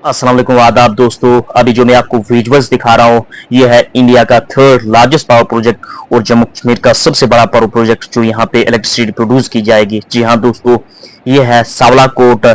अस्सलाम वालेकुम, आदाब दोस्तों। अभी जो मैं आपको विजुअल्स दिखा रहा हूँ ये है इंडिया का थर्ड लार्जेस्ट पावर प्रोजेक्ट और जम्मू कश्मीर का सबसे बड़ा पावर प्रोजेक्ट जो यहाँ पे इलेक्ट्रिसिटी प्रोड्यूस की जाएगी। जी हाँ दोस्तों, ये है Sawalkot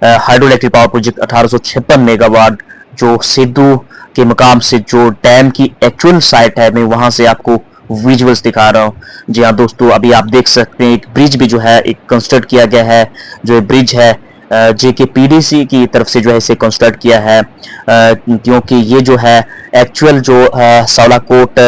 hydro electric power project 1856 megawatt, जो सिद्धू के मुकाम से जो डैम की एक्चुअल साइट है, मैं वहां से आपको विजुअल्स दिखा रहा हूँ। जी हाँ दोस्तों, अभी आप देख सकते हैं एक ब्रिज भी जो है एक कंस्ट्रक्ट किया गया है। जो ब्रिज है जेके पीडीसी की तरफ से जो है इसे कंस्ट्रक्ट किया है, क्योंकि ये जो है एक्चुअल जो सावलाकोट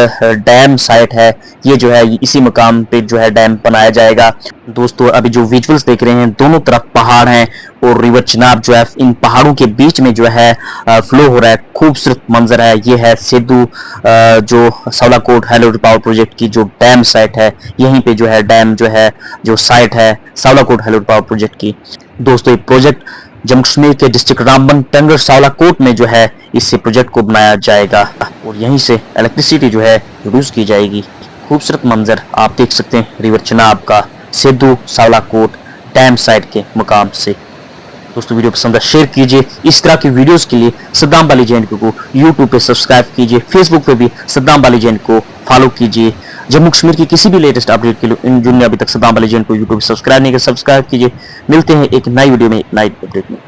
डैम साइट है, ये जो है इसी मुकाम पे जो है डैम बनाया जाएगा। दोस्तों अभी जो विजुअल्स देख रहे हैं, दोनों तरफ पहाड़ हैं और रिवर चिनाब जो है इन पहाड़ों के बीच में जो है फ्लो हो रहा है। खूबसूरत मंजर है। ये है सिद्धू जो सावलाकोट हाइड्रो पावर प्रोजेक्ट की जो डैम साइट है, यहीं पे जो है डैम जो है जो साइट है सावलाकोट हाइड्रो पावर प्रोजेक्ट की। दोस्तों ये प्रोजेक्ट जम्मू कश्मीर के डिस्ट्रिक्ट रामबन टंगर सावलाकोट में जो है इस प्रोजेक्ट को बनाया जाएगा और यहीं से इलेक्ट्रिसिटी जो है प्रोड्यूस की जाएगी। खूबसूरत मंजर आप देख सकते हैं रिवर चिनाब का सिद्धू सावलाकोट डैम साइट के मुकाम से। दोस्तों वीडियो पसंद है शेयर कीजिए। इस तरह की वीडियोस के लिए सद्दाम बाली जैन को यूट्यूब पे सब्सक्राइब कीजिए, फेसबुक पे भी सद्दाम बाली जैन को फॉलो कीजिए। जम्मू कश्मीर की किसी भी लेटेस्ट अपडेट के लिए इन जिनने अभी तक सद्दाम बाली जैन को यूट्यूब पे सब्सक्राइब नहीं किया, सब्सक्राइब कीजिए। मिलते हैं एक नई वीडियो में, एक नई अपडेट में।